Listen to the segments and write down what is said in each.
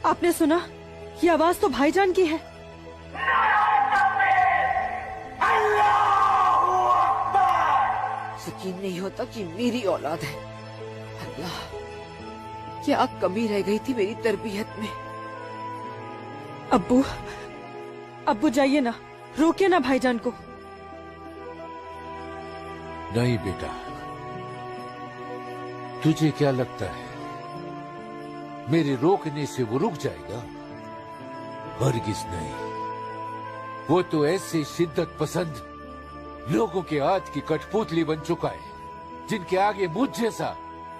आपने सुना? ये आवाज तो भाईजान की है। यकीन नहीं होता कि मेरी औलाद है। अल्लाह, क्या कमी रह गई थी मेरी तरबियत में। अब्बू, अब्बू जाइए ना, रोकिए ना भाईजान को। नहीं बेटा, तुझे क्या लगता है मेरे रोकने से वो रुक जाएगा? हरगिज नहीं। वो तो ऐसे शिद्दत पसंद लोगों के हाथ की कठपुतली बन चुका है, जिनके आगे मुझ जैसा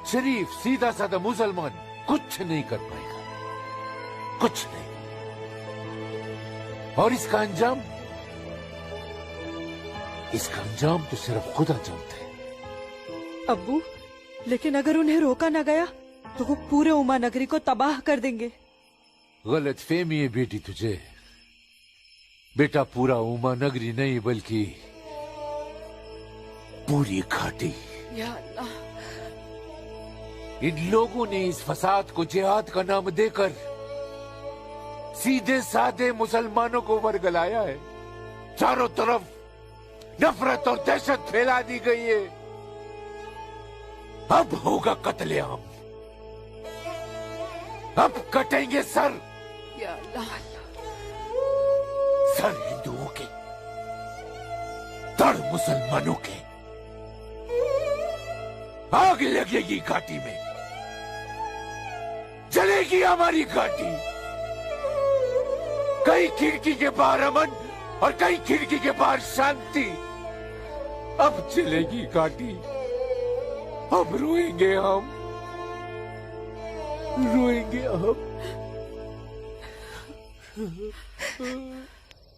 शरीफ सीधा साधा मुसलमान कुछ नहीं कर पाएगा, कुछ नहीं। और इसका अंजाम तो सिर्फ खुदा जानता है। अब्बू, लेकिन अगर उन्हें रोका न गया तो वो पूरे उमा नगरी को तबाह कर देंगे। गलत फहमी है बेटी तुझे। बेटा, पूरा उमा नगरी नहीं बल्कि पूरी घाटी। या अल्लाह, इन लोगों ने इस फसाद को जिहाद का नाम देकर सीधे साधे मुसलमानों को वरगलाया है। चारों तरफ नफरत और दहशत फैला दी गई है। अब होगा कत्लेआम, अब कटेंगे सर। या अल्लाह, सर हिंदुओं के, धड़ मुसलमानों के। आग लगेगी घाटी में, जलेगी हमारी घाटी। कई खिड़की के बाहर अमन और कई खिड़की के बाहर शांति। अब चलेगी घाटी, अब रोएंगे हम, रोएंगे हम।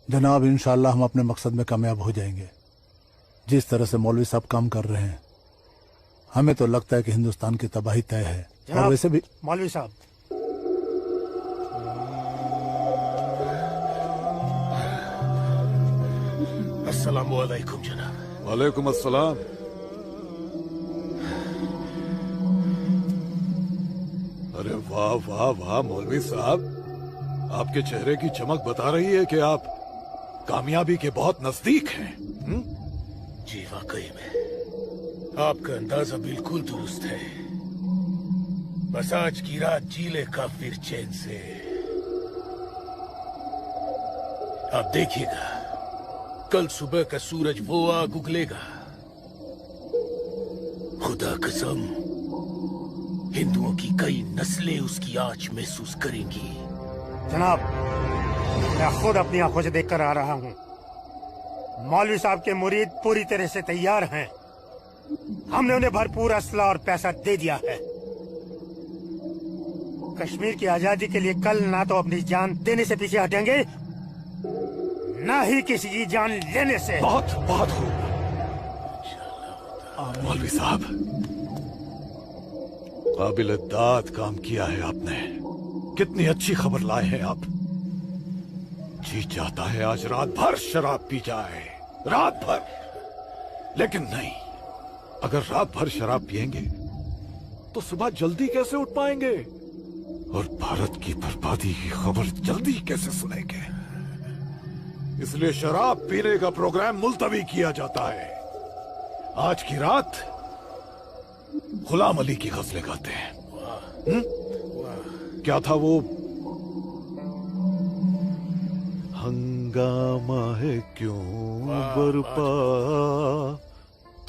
जनाब, इंशाअल्लाह हम अपने मकसद में कामयाब हो जाएंगे। जिस तरह से मौलवी साहब काम कर रहे हैं, हमें तो लगता है कि हिंदुस्तान की तबाही तय है। और वैसे भी मौलवी साहब, अस्सलामु अलैकुम जनाब। वालेकुम अस्सलाम। अरे वाह वाह वाह मौलवी साहब, आपके चेहरे की चमक बता रही है कि आप कामयाबी के बहुत नजदीक हैं। जी वाकई में आपका अंदाजा बिल्कुल दुरुस्त है। बस आज की रात जी ले काफिर चैन से। आप देखिएगा, कल सुबह का सूरज वो आग उगलेगा। खुदा कसम, हिंदुओं की कई नस्लें उसकी आंच महसूस करेंगी। जनाब, मैं खुद अपनी आंखों से देखकर आ रहा हूँ। मौलवी साहब के मुरीद पूरी तरह से तैयार हैं। हमने उन्हें भरपूर असला और पैसा दे दिया है। कश्मीर की आजादी के लिए कल ना तो अपनी जान देने से पीछे हटेंगे, ना ही किसी की जान लेने से। बहुत बहुत खूब मौलवी साहब, काबिल दाद काम किया है आपने। कितनी अच्छी खबर लाए हैं आप। जी चाहता है आज रात भर शराब पी जाए, रात भर। लेकिन नहीं, अगर रात भर शराब पिएंगे तो सुबह जल्दी कैसे उठ पाएंगे और भारत की बर्बादी की खबर जल्दी कैसे सुनेंगे। इसलिए शराब पीने का प्रोग्राम मुलतवी किया जाता है। आज की रात गुलाम अली की गजलें गाते हैं। क्या था वो? हंगामा है क्यों बरपा,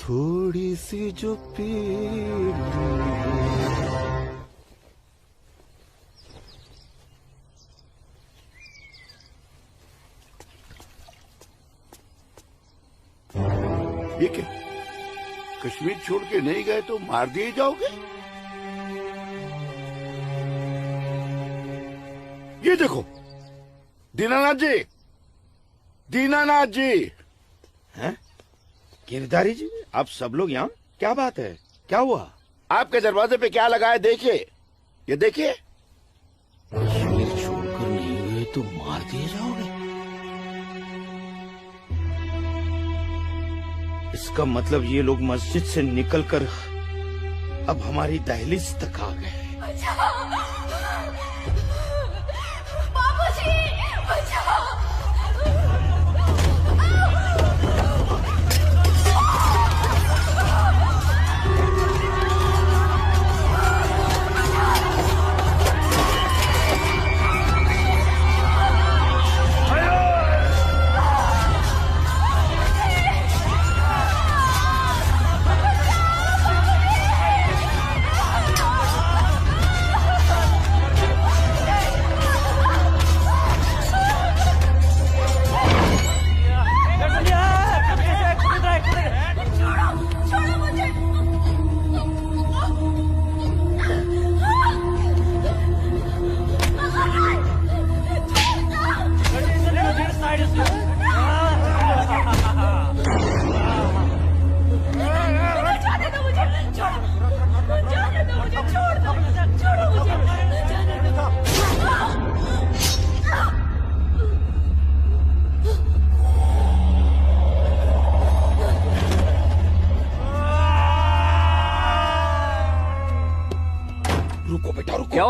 थोड़ी सी जो पीड़। ये क्या? कश्मीर छोड़ के नहीं गए तो मार दिए जाओगे? ये देखो, दीनानाथ जी, दीनानाथ जी। हैं? गिरधारी जी, आप सब लोग यहाँ? क्या बात है, क्या हुआ? आपके दरवाजे पे क्या लगा है देखिए, ये देखिए। कश्मीर छोड़कर नहीं गए तो मार दिए जाओगे? इसका मतलब ये लोग मस्जिद से निकलकर अब हमारी दहलीज तक आ गए।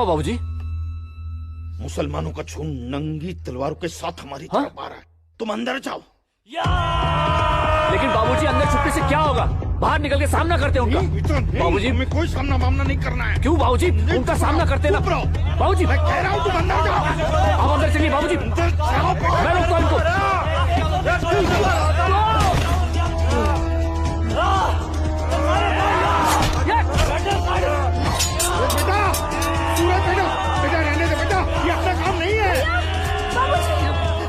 हुआ बाबूजी? मुसलमानों का खून नंगी तलवारों के साथ हमारी तरफ आ रहा है। तुम अंदर जाओ। लेकिन बाबूजी अंदर छुपने से क्या होगा? बाहर निकल के सामना करते हैं उनका। बाबूजी हमें कोई सामना मामला नहीं करना है। क्यों बाबूजी? उनका सामना करते ना बाबूजी। मैं कह रहा हूँ तुम अंदर जाओ। आप अंदर चलिए बाबूजी। मैं रोकता हूं इनको। बेटा सूरज, बेटा रहने दे बेटा, ये अपना काम नहीं है।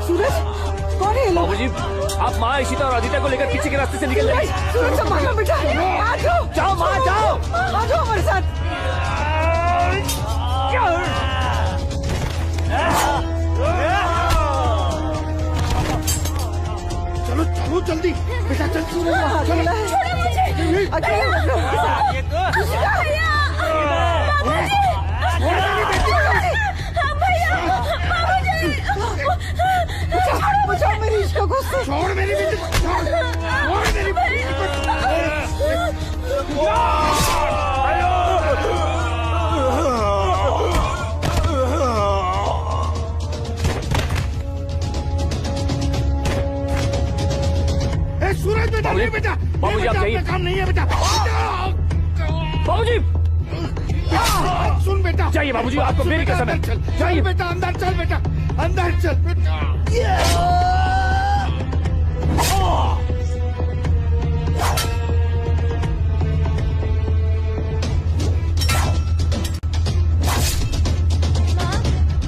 सूरज कौन है? बाबूजी आप माँ इशिता और आदित्य को लेकर पीछे के रास्ते से निकल जाइए। सूरज संभालो बेटा, आ जाओ। जाओ माँ जाओ। आ जाओ हमारे साथ। चलो चलो जल्दी बेटा, चल सूरज अकेला है, अकेला बचाओ मेरी इश्क को। छोड़ मेरी बेटी को, छोड़ मेरी बेटी सूरज बेटा, नहीं बेटा, बाबूजी आप जाइए। काम नहीं है बेटा। बाबूजी सुन बेटा, जाइए बाबूजी, आपको मेरी कसम है। जाइए बेटा, अंदर चल बेटा, अंदर चल बेटा।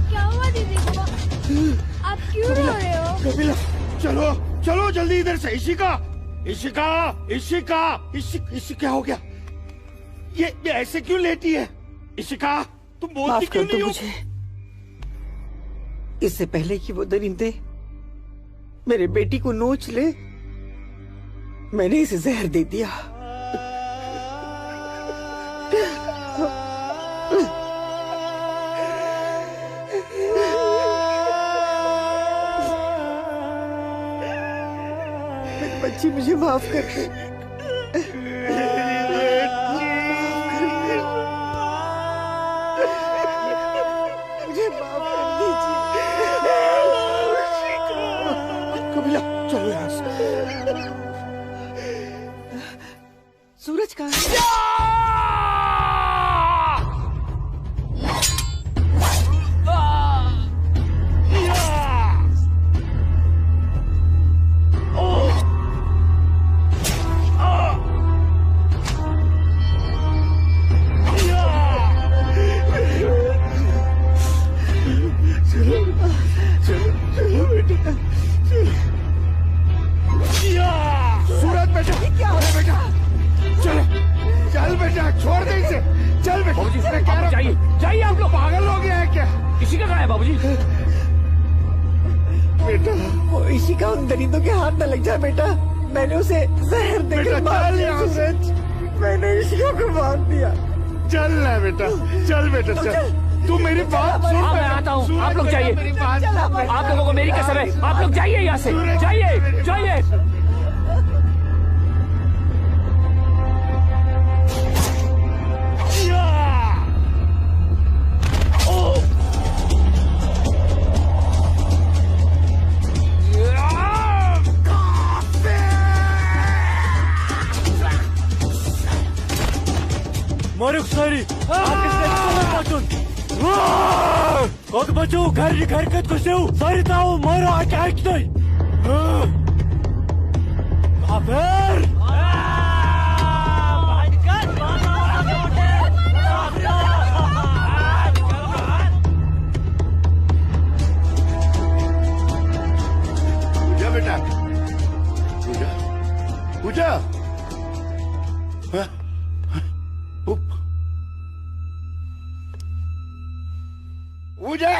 क्या हुआ दीदी को? आप क्यों रो रहे हो? कपिला चलो चलो जल्दी इधर से। इशिका इशिका इशिका क्या हो गया? ये ऐसे क्यों लेटी है? इशिका तुम बोलती माफ क्यों कर नहीं दो हो? मुझे। इससे पहले कि वो दरिंदे मेरे बेटी को नोच ले, मैंने इसे जहर दे दिया। मेरी बच्ची मुझे माफ कर दे। मुझे माफ कर दीजिए। कपिला चलो यहाँ से। सूरज कहाँ है? सूरज बेटा, क्या हो बेटा चलो, चल बेटा, छोड़ दे इसे, चल बेटा। बाबूजी मैं कह रहा हूं, जाइए जाइए। आप लोग पागल हो गया है क्या? इसी का कहा है बाबूजी? बेटा वो इसी का उन दरिंदों के हाथ न लग जाए बेटा। मैंने उसे जहर देकर मार दिया। सूरज, मैंने इशिका को मार दिया। चल ना बेटा, चल बेटा चल। तू मेरी बात सुन। हाँ मैं आता हूँ, आप लोग जाइए। आप लोगों को मेरी कसम है, आप लोग जाइए यहाँ से। जाइए जाइए। Moruk sari, Kok baju gari harkat ko seu, sari tahu mara attack dai. Kafir. पूजा बेटा, पूजा पूजा पूजा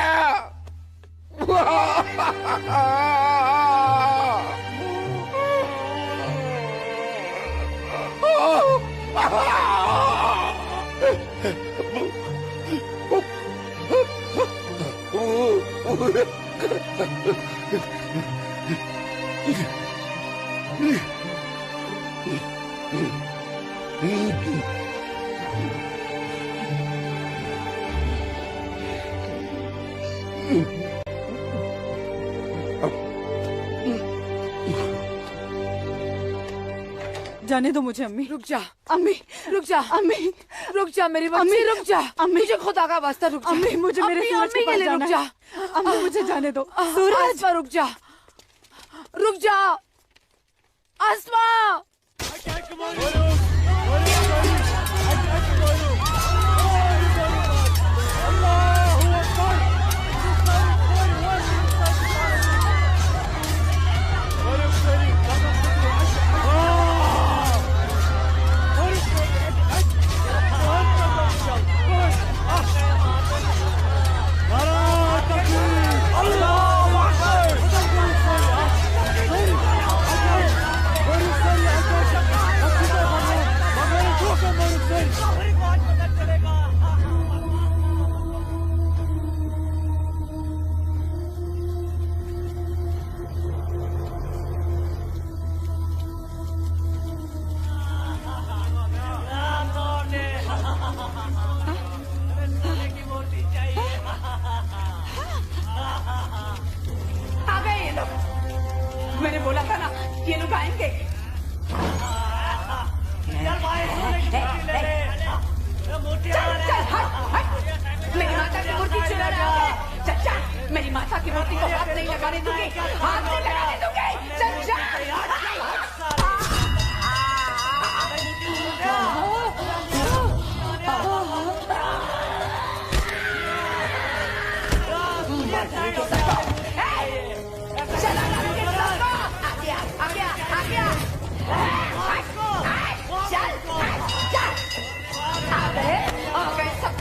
जाने दो मुझे अम्मी। रुक जा अम्मी, रुक जा अम्मी, रुक जा मेरी बच्ची, रुक जा अम्मी, मुझे खुदा का वास्ता रुक जा अम्मी, मुझे मेरे सूरज के पास जाना रुक जा है। अम्मी मुझे जाने दो। सूरज रुक जा, रुक जा आसमा। मैंने बोला था ना ये लोग आएंगे। चल चल हट हट, मेरी माता की मूर्ति चुरा रहा है। चल चल, मेरी माता की मूर्ति को हाथ नहीं लगाने दूंगी, हाथ नहीं लगाने दूंगी। चल चल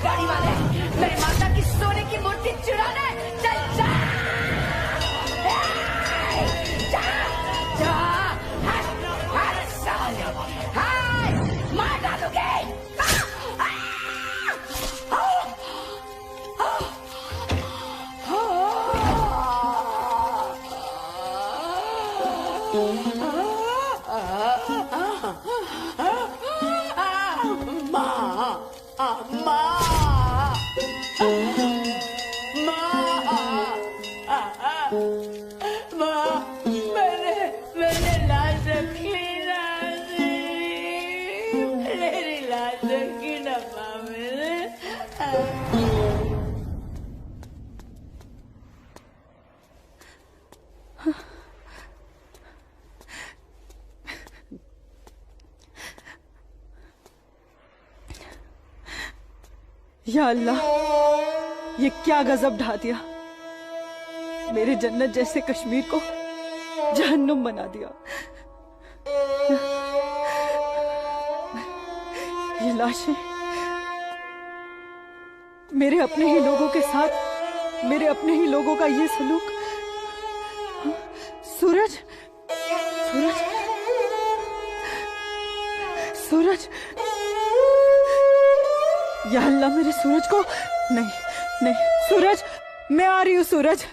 गाड़ी वाले मेरी माता की सोने की मूर्ति चुराने। चल जा मार डालोगे। मैंने लाश रखी ना, मेरी लाश रखी ना माँ मेरे। या अल्लाह, ये क्या गजब ढा दिया। मेरे जन्नत जैसे कश्मीर को जहन्नुम बना दिया। ये लाशें मेरे अपने ही लोगों के साथ, मेरे अपने ही लोगों का ये सलूक। सूरज, सूरज, सूरज, या अल्लाह, मेरे सूरज को नहीं, नहीं, सूरज, मैं आ रही हूँ सूरज।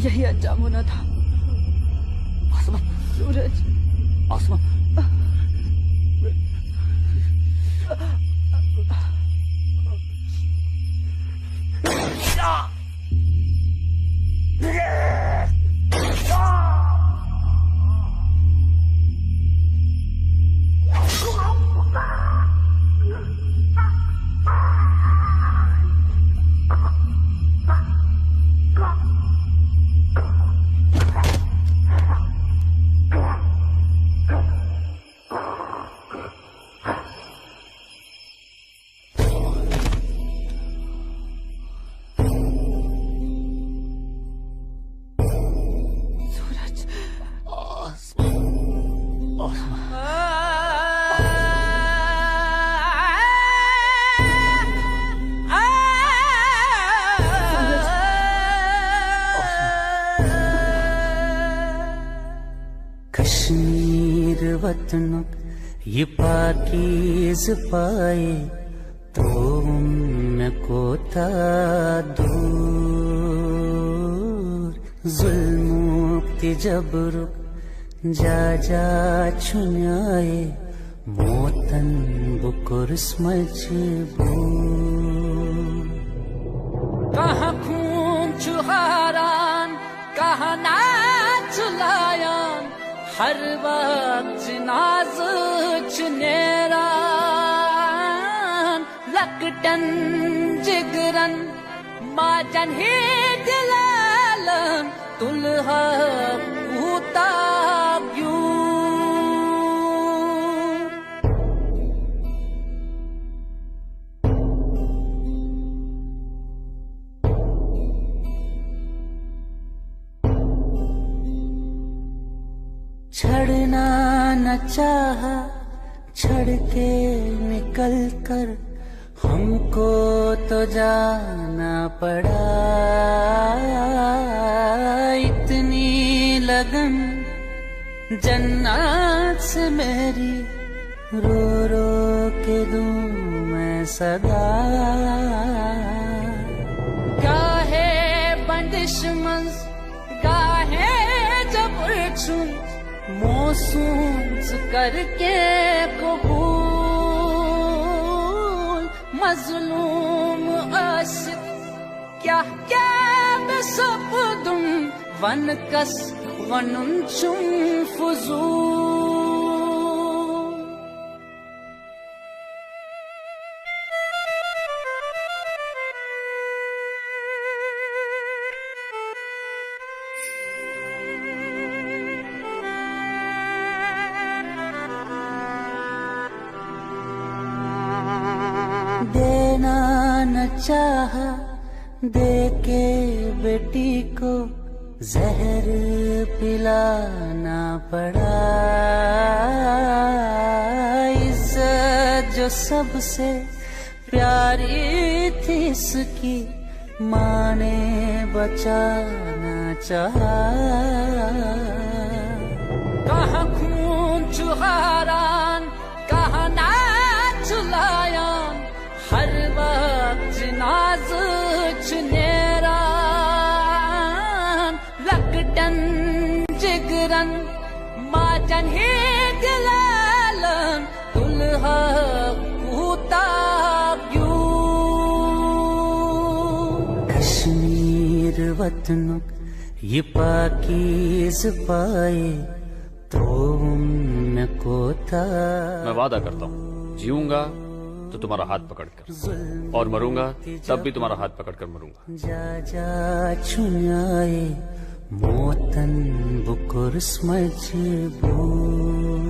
यही अंजाम होना था। आसमा, सूरज, आसमा, कश्मीर वतन ये पाकीज़ पाए तो मैं कोता दूर जुल्म ते जबर जा जा छुन्याए मोतन बुकुर्स मजबूर कहाँ खून चुहारान कहाँ नाच लायान हर वक्त नाज चुनेरान लकटन जिगरन माजन ही दिलालन तुलहा पूता छड़ना न चाहा छड़ के निकल कर हमको तो जाना पड़ा इतनी लगन जन्नत से मेरी रो रो के दूं मैं सदा गाहे बंदिश मंज गाहे जबर चुन मौसूम करके कबूल मजलूम आशिक क्या क्या बेसब्दुम वन कस वनुन चुम फुजूल देना न चाहा दे के बेटी को जहर पिलाना पड़ा इज्जत जो सबसे प्यारी थी इसकी माँ ने बचाना चाहा कहाँ खून चुहारान कहाँ नाच लायान हर वक्त नाज चुनेरान लकटन जिगरन माजन ही दिलालन तुलहा पूता कश्मीर वतन ये पाकीज़ पाए तो मैं कोता मैं वादा करता हूँ जीऊंगा तो तुम्हारा हाथ पकड़कर और मरूंगा तब भी तुम्हारा हाथ पकड़कर मरूंगा जा जा छुन्याए मोतन बुकुर्स मजबूर